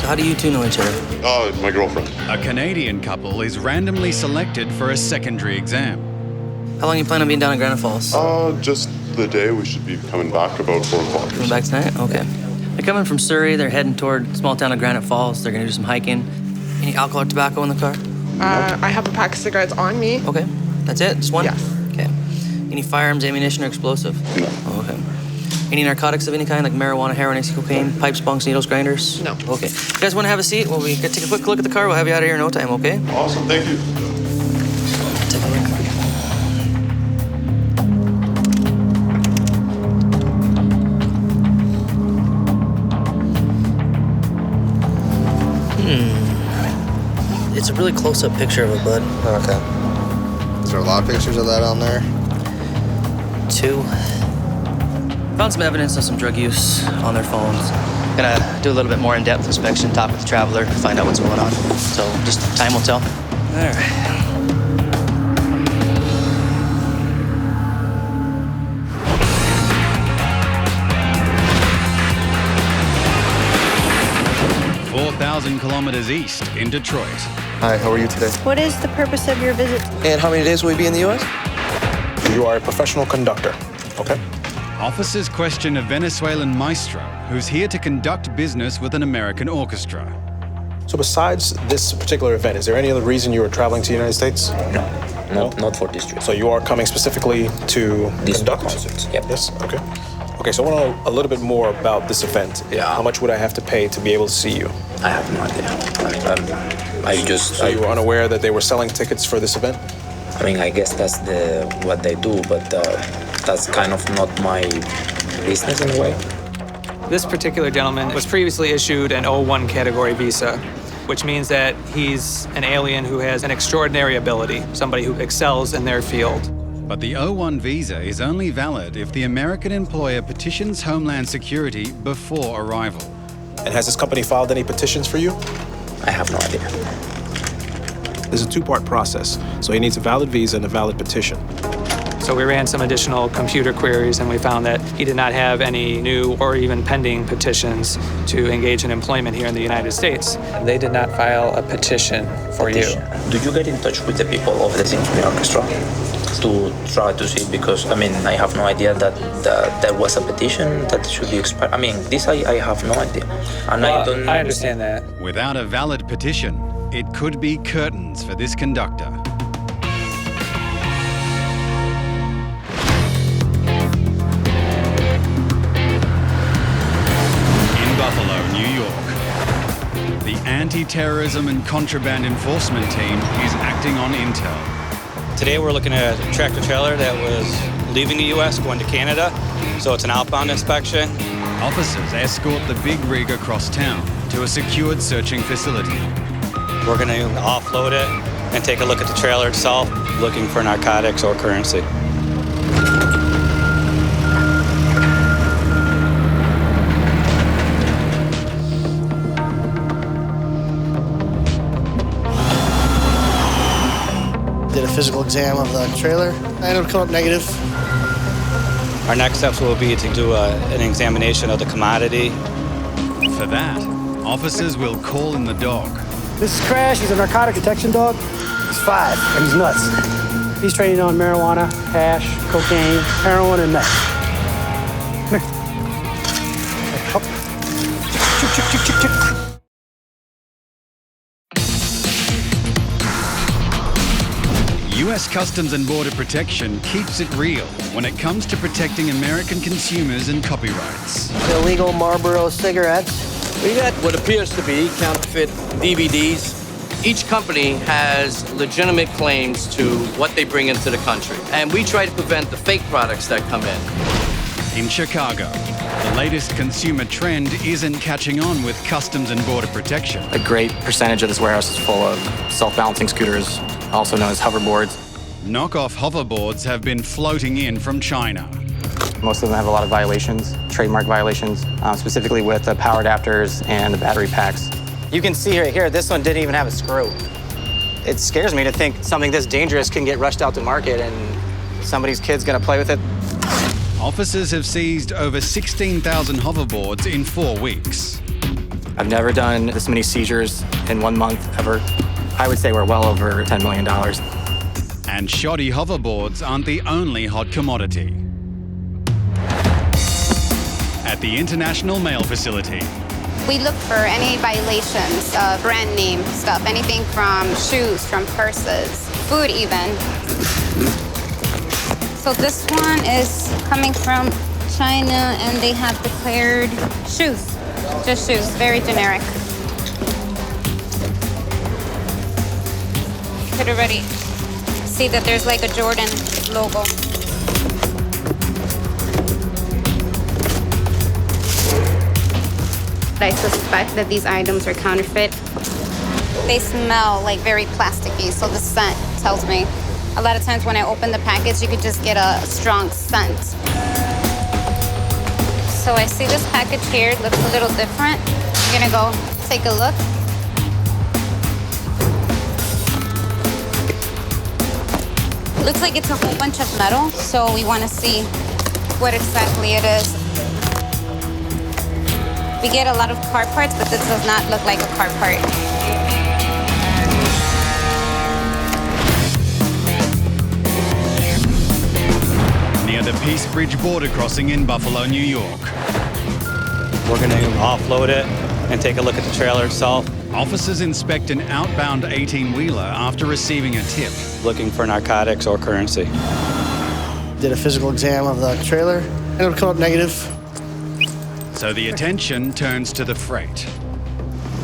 So how do you two know each other? My girlfriend. A Canadian couple is randomly selected for a secondary exam. How long you plan on being down in Granite Falls? Just the day. We should be coming back about 4 o'clock. Coming back tonight? Okay. They're coming from Surrey. They're heading toward the small town of Granite Falls. They're gonna do some hiking. Any alcohol or tobacco in the car? I have a pack of cigarettes on me. Okay. That's it? Just one? Yes. Okay. Any firearms, ammunition, or explosive? No. Oh, okay. Any narcotics of any kind, like marijuana, heroin, ecstasy, cocaine, pipes, bunks, needles, grinders? No. Okay. You guys want to have a seat? Well, we can take a quick look at the car. We'll have you out of here in no time, okay? Awesome, thank you. Take a look. It's a really close-up picture of a bud. Okay. Is there a lot of pictures of that on there? 2. Found some evidence of some drug use on their phones. Gonna do a little bit more in-depth inspection, talk with the traveler, find out what's going on. So just time will tell. All right. Kilometers east in Detroit. Hi, how are you today? What is the purpose of your visit? And how many days will we be in the U.S.? You are a professional conductor, okay? Officers question a Venezuelan maestro who's here to conduct business with an American orchestra. So besides this particular event, is there any other reason you were traveling to the United States? No, not for this trip. So you are coming specifically to This conduct? concert, yep. Yes, okay. Okay, so I want to know a little bit more about this event. Yeah. How much would I have to pay to be able to see you? I have no idea. So you were unaware that they were selling tickets for this event? I mean, I guess that's what they do, but that's kind of not my business in a way. This particular gentleman was previously issued an O1 category visa, which means that he's an alien who has an extraordinary ability, somebody who excels in their field. But the O1 visa is only valid if the American employer petitions Homeland Security before arrival. And has this company filed any petitions for you? I have no idea. There's a 2-part process. So he needs a valid visa and a valid petition. So we ran some additional computer queries and we found that he did not have any new or even pending petitions to engage in employment here in the United States. They did not file a petition for you. Do you get in touch with the people of the symphony orchestra to try to see? Because, I mean, I have no idea that there was a petition that should be expired. I mean, this I have no idea. And I understand that. Without a valid petition, it could be curtains for this conductor. New York. The Anti-Terrorism and Contraband Enforcement Team is acting on intel. Today we're looking at a tractor-trailer that was leaving the U.S., going to Canada, so it's an outbound inspection. Officers escort the big rig across town to a secured searching facility. We're going to offload it and take a look at the trailer itself, looking for narcotics or currency. Did a physical exam of the trailer. I ended up coming up negative. Our next steps will be to do an examination of the commodity. For that, officers will call in the dog. This is Crash. He's a narcotic detection dog. He's 5, and he's nuts. He's training on marijuana, hash, cocaine, heroin, and meth. Come here. Up. Chick. U.S. Customs and Border Protection keeps it real when it comes to protecting American consumers and copyrights. Illegal Marlboro cigarettes. We got what appears to be counterfeit DVDs. Each company has legitimate claims to what they bring into the country, and we try to prevent the fake products that come in. In Chicago, the latest consumer trend isn't catching on with Customs and Border Protection. A great percentage of this warehouse is full of self-balancing scooters, also known as hoverboards. Knockoff hoverboards have been floating in from China. Most of them have a lot of violations, trademark violations, specifically with the power adapters and the battery packs. You can see right here, this one didn't even have a screw. It scares me to think something this dangerous can get rushed out to market and somebody's kid's gonna play with it. Officers have seized over 16,000 hoverboards in 4 weeks. I've never done this many seizures in 1 month ever. I would say we're well over $10 million. And shoddy hoverboards aren't the only hot commodity. At the International Mail Facility, we look for any violations of brand name stuff, anything from shoes, from purses, food even. So this one is coming from China and they have declared shoes, just shoes, very generic. You could already see that there's like a Jordan logo. I suspect that these items are counterfeit. They smell like very plasticky, so the scent tells me. A lot of times when I open the package, you could just get a strong scent. So I see this package here, it looks a little different. I'm gonna go take a look. Looks like it's a whole bunch of metal, so we wanna see what exactly it is. We get a lot of car parts, but this does not look like a car part. near the Peace Bridge border crossing in Buffalo, New York. We're going to offload it and take a look at the trailer itself. Officers inspect an outbound 18-wheeler after receiving a tip. Looking for narcotics or currency. Did a physical exam of the trailer, and it would come up negative. So the attention turns to the freight.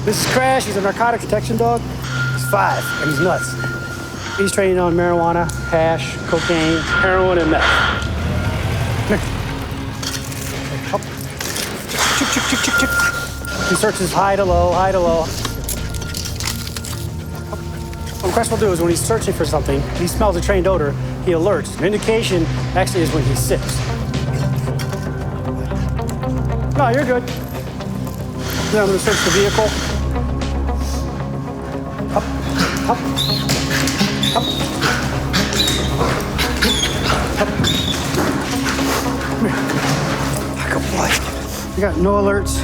This is Crash. He's a narcotic detection dog. He's 5, and he's nuts. He's training on marijuana, hash, cocaine, heroin, and meth. Come here. Up. Chick, chick, chick, chick, chick. He searches high to low, high to low. What Crash will do is when he's searching for something, he smells a trained odor, he alerts. An indication actually is when he sits. No, you're good. Then I'm going to search the vehicle. Up, up, up, up. Come here. Back up, boy. We got no alerts.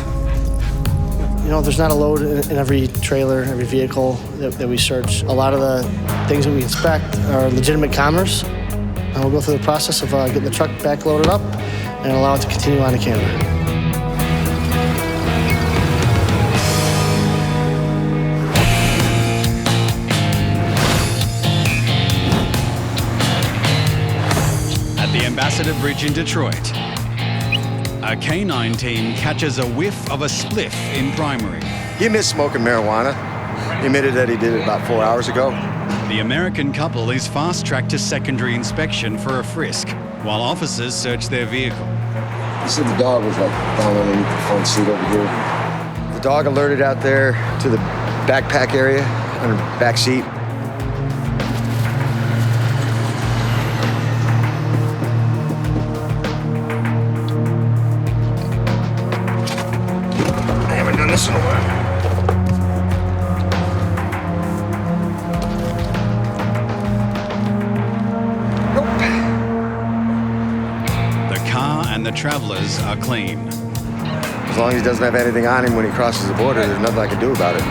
You know, there's not a load in every trailer, every vehicle that we search. A lot of the things that we inspect are legitimate commerce. And we'll go through the process of getting the truck back loaded up and allow it to continue on to Canada. Ambassador Bridge in Detroit. A canine team catches a whiff of a spliff in primary. He admits smoking marijuana. He admitted that he did it about 4 hours ago. The American couple is fast-tracked to secondary inspection for a frisk, while officers search their vehicle. He said the dog was like down underneath the front seat over here. The dog alerted out there to the backpack area, under the back seat. In a while. The car and the travelers are clean. As long as he doesn't have anything on him when he crosses the border, there's nothing I can do about it.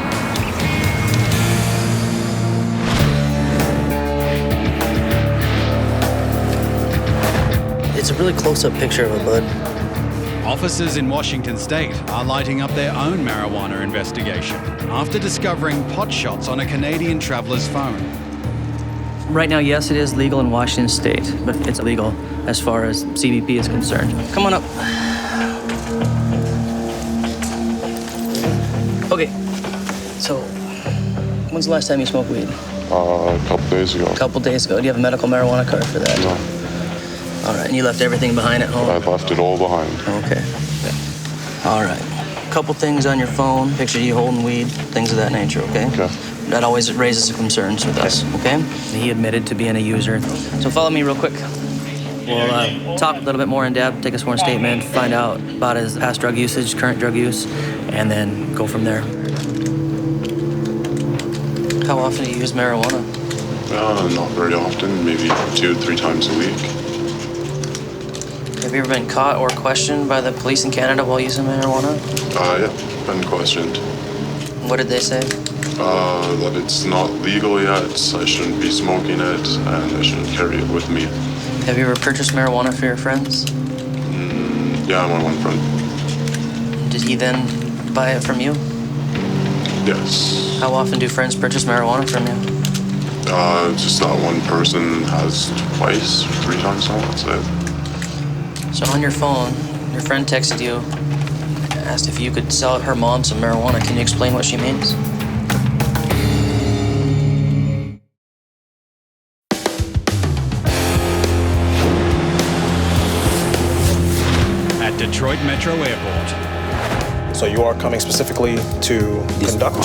It's a really close-up picture of a bud. Officers in Washington state are lighting up their own marijuana investigation after discovering pot shots on a Canadian traveler's phone. Right now, yes, it is legal in Washington state, but it's illegal as far as CBP is concerned. Come on up. Okay, so when's the last time you smoked weed? A couple days ago. A couple days ago. Do you have a medical marijuana card for that? No. All right, and you left everything behind at home? I left it all behind. Okay. All right. Couple things on your phone, picture you holding weed, things of that nature, okay? Okay. That always raises concerns with us, okay? He admitted to being a user. So follow me real quick. We'll talk a little bit more in depth, take a sworn statement, find out about his past drug usage, current drug use, and then go from there. How often do you use marijuana? Not very often, maybe 2-3 times a week. Have you ever been caught or questioned by the police in Canada while using marijuana? Yeah. been questioned. What did they say? That it's not legal yet, I shouldn't be smoking it, and I shouldn't carry it with me. Have you ever purchased marijuana for your friends? Yeah, I'm one friend. Did he then buy it from you? Yes. How often do friends purchase marijuana from you? Just that one person has twice, 3 times now, that's it. So on your phone, your friend texted you, asked if you could sell her mom some marijuana. Can you explain what she means? At Detroit Metro Airport. So you are coming specifically to conduct?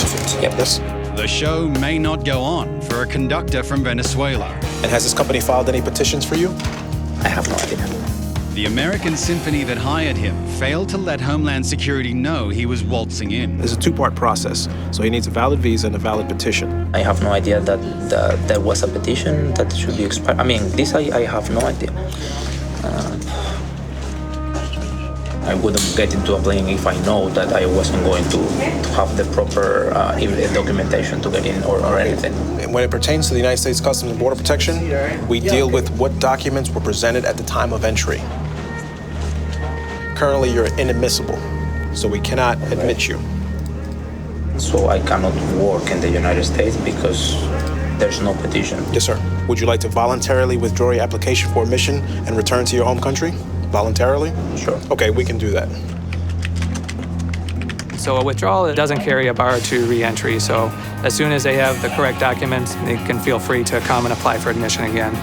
Yep. Yes. The show may not go on for a conductor from Venezuela. And has this company filed any petitions for you? I have no idea. The American symphony that hired him failed to let Homeland Security know he was waltzing in. It's a 2-part process, so he needs a valid visa and a valid petition. I have no idea that there was a petition that should be expired. I mean, this I have no idea. I wouldn't get into a plane if I know that I wasn't going to have the proper documentation to get in or anything. When it pertains to the United States Customs and Border Protection, we deal with what documents were presented at the time of entry. Currently, you're inadmissible, so we cannot admit you. So I cannot work in the United States because there's no petition. Yes, sir. Would you like to voluntarily withdraw your application for admission and return to your home country? Voluntarily? Sure. Okay, we can do that. So a withdrawal doesn't carry a bar to re-entry, so as soon as they have the correct documents, they can feel free to come and apply for admission again.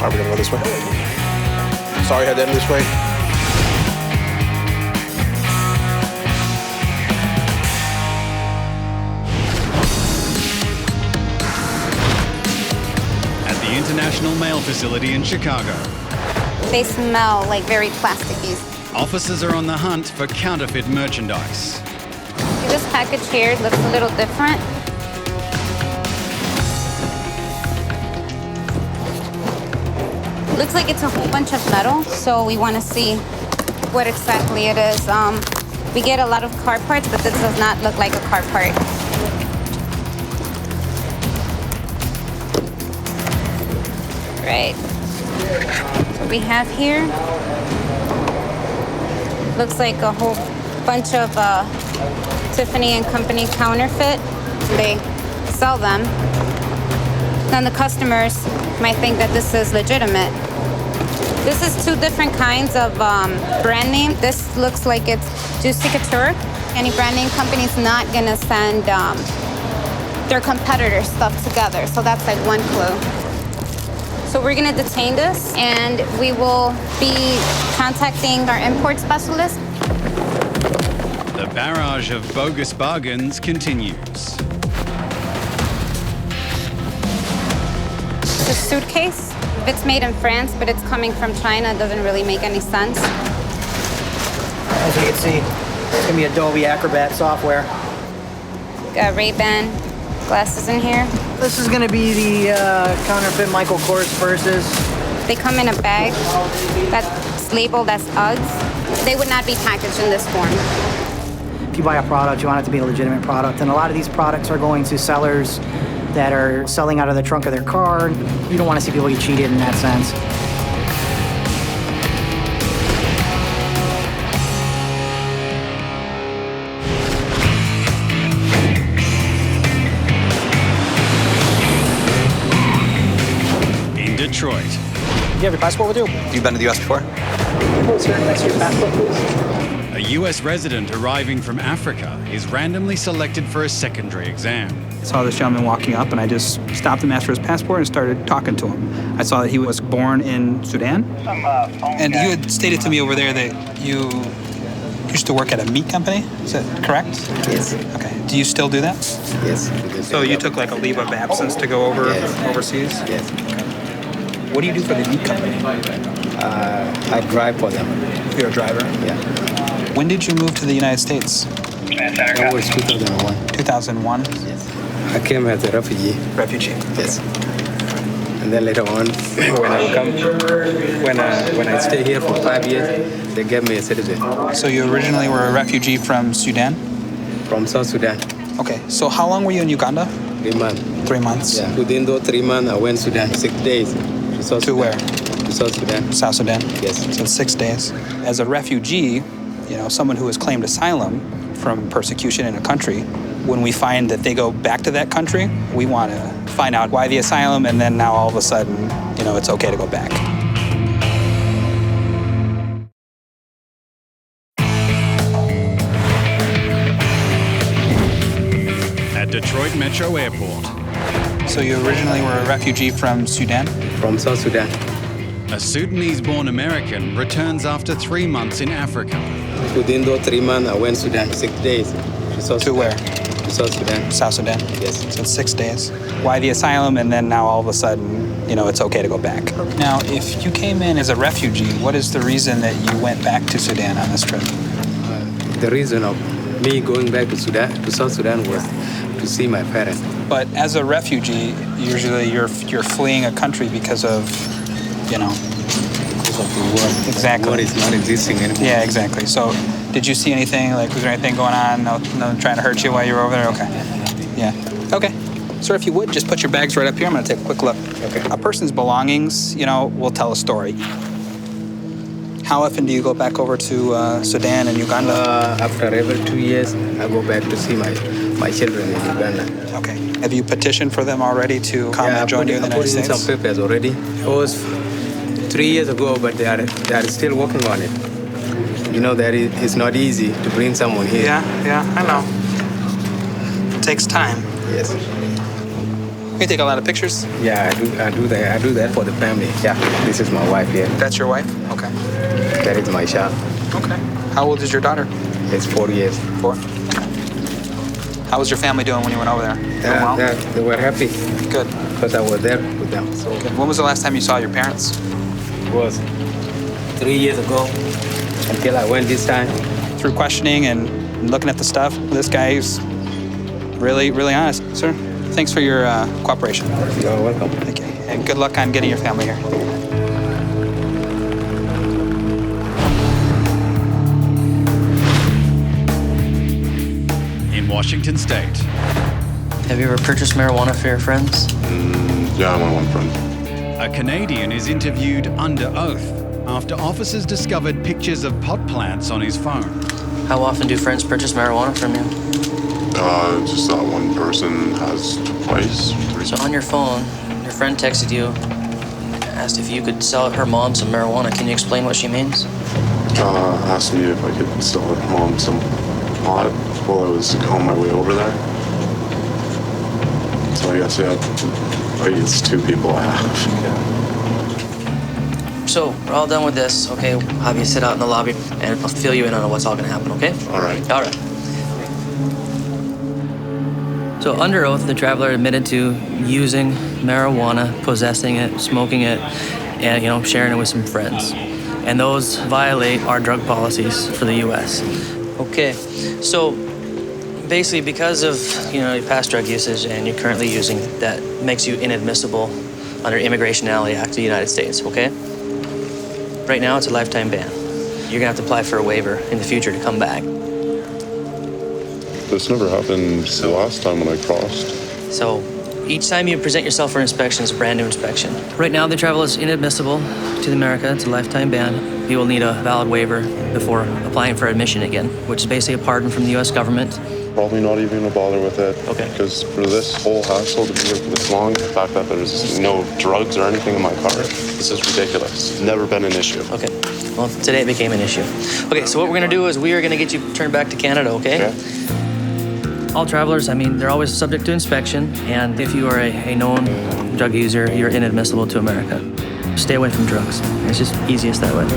Are we gonna go this way? Sorry I had to end this way. At the International Mail Facility in Chicago, They smell like very plasticky. officers are on the hunt for counterfeit merchandise. This package here looks a little different. Looks like it's a whole bunch of metal, so we want to see what exactly it is. We get a lot of car parts, but this does not look like a car part. Right. What we have here looks like a whole bunch of Tiffany and Company counterfeit. They sell them. Then the customers might think that this is legitimate. This is 2 different kinds of brand name. This looks like it's Juicy Couture. Any brand name company's not gonna send their competitor stuff together. So that's like one clue. So we're gonna detain this and we will be contacting our import specialist. The barrage of bogus bargains continues. It's a suitcase. If it's made in France, but it's coming from China, it doesn't really make any sense. As you can see, it's gonna be Adobe Acrobat software. Got Ray-Ban glasses in here. This is gonna be the counterfeit Michael Kors purses. They come in a bag that's labeled as Uggs. They would not be packaged in this form. If you buy a product, you want it to be a legitimate product. And a lot of these products are going to sellers that are selling out of the trunk of their car. You don't want to see people get cheated in that sense. In Detroit, Do you have your passport with you? You've been to the U.S. before? Sir, next to your passport, please. a U.S. resident arriving from Africa is randomly selected for a secondary exam. I saw this gentleman walking up, and I just stopped him, asked for his passport, and started talking to him. I saw that he was born in Sudan. And you had stated to me over there that you used to work at a meat company. Is that correct? Yes. Okay. Do you still do that? Yes. So you took like a leave of absence to go over overseas? Yes. What do you do for the meat company? I drive for them. You're a driver? Yeah. When did you move to the United States? That was 2001. 2001? Yes. I came as a refugee. Refugee? Yes. And then later on, when I stay here for 5 years, they gave me a citizen. So you originally were a refugee from Sudan? From South Sudan. Okay, so how long were you in Uganda? 3 months. 3 months? Yeah. Within those 3 months, I went to Sudan 6 days. To South To Sudan. where? To South Sudan. South Sudan? Yes. So 6 days. As a refugee, you know, someone who has claimed asylum from persecution in a country, when we find that they go back to that country, we want to find out why the asylum, and then now all of a sudden, you know, it's okay to go back. At Detroit Metro Airport. So you originally were a refugee from Sudan? From South Sudan. A Sudanese-born American returns after 3 months in Africa. Within those 3 months, I went to Sudan 6 days. To South To Sudan. where? To South Sudan. South Sudan? Yes. So it's 6 days. Why the asylum, and then now all of a sudden, you know, it's okay to go back. Now, if you came in as a refugee, what is the reason that you went back to Sudan on this trip? The reason of me going back to Sudan, to South Sudan, was to see my parents. But as a refugee, usually you're fleeing a country because of, you know, Because of the war. Exactly. The war is not existing anymore. Yeah, exactly. So, did you see anything? Like, was there anything going on? No trying to hurt you while you were over there? Okay. Yeah. Okay. Sir, if you would, just put your bags right up here. I'm going to take a quick look. Okay. A person's belongings, you know, will tell a story. How often do you go back over to Sudan and Uganda? After every 2 years, I go back to see my children in Uganda. Okay. Have you petitioned for them already to come and join you in the United States? I put in some papers already. It was 3 years ago, but they are still working on it. You know that it's not easy to bring someone here. Yeah, I know. It takes time. Yes. You take a lot of pictures? Yeah, I do that for the family. Yeah, this is my wife here. That's your wife? Okay. That is my child. Okay. How old is your daughter? It's 4 years. 4? Okay. How was your family doing when you went over there? Doing well? They were happy. Good. Because I was there with them. So Good. When was the last time you saw your parents? It was 3 years ago until I went this time. Through questioning and looking at the stuff, this guy is really, really honest. Sir, thanks for your cooperation. You're welcome. Thank you. And good luck on getting your family here. In Washington State. Have you ever purchased marijuana for your friends? Yeah, I want one friend. A Canadian is interviewed under oath after officers discovered pictures of pot plants on his phone. How often do friends purchase marijuana from you? Just not one person, has twice, 3. So on your phone, your friend texted you, asked if you could sell her mom some marijuana. Can you explain what she means? Asked me if I could sell her mom some pot while I was on my way over there. So I guess, it's 2 people I have. So we're all done with this, okay? I'll have you sit out in the lobby, and I'll fill you in on what's all gonna happen, okay? All right. All right. So under oath, the traveler admitted to using marijuana, possessing it, smoking it, and, you know, sharing it with some friends. And those violate our drug policies for the U.S. Okay, so basically because of, you know, your past drug usage and you're currently using, that makes you inadmissible under Immigration and Alien Act of the United States, okay? Right now, it's a lifetime ban. You're gonna have to apply for a waiver in the future to come back. This never happened the last time when I crossed. So each time you present yourself for inspection, it's a brand new inspection. Right now, the travel is inadmissible to America. It's a lifetime ban. You will need a valid waiver before applying for admission again, which is basically a pardon from the U.S. government. Probably not even gonna bother with it. Okay. Because for this whole hassle to be here for this long, the fact that there's no drugs or anything in my car, this is ridiculous. It's never been an issue. Okay. Well, today it became an issue. Okay, so what we're gonna do is we are gonna get you turned back to Canada, okay? All travelers, I mean, they're always subject to inspection, and if you are a known drug user, you're inadmissible to America. Stay away from drugs. It's just easiest that way.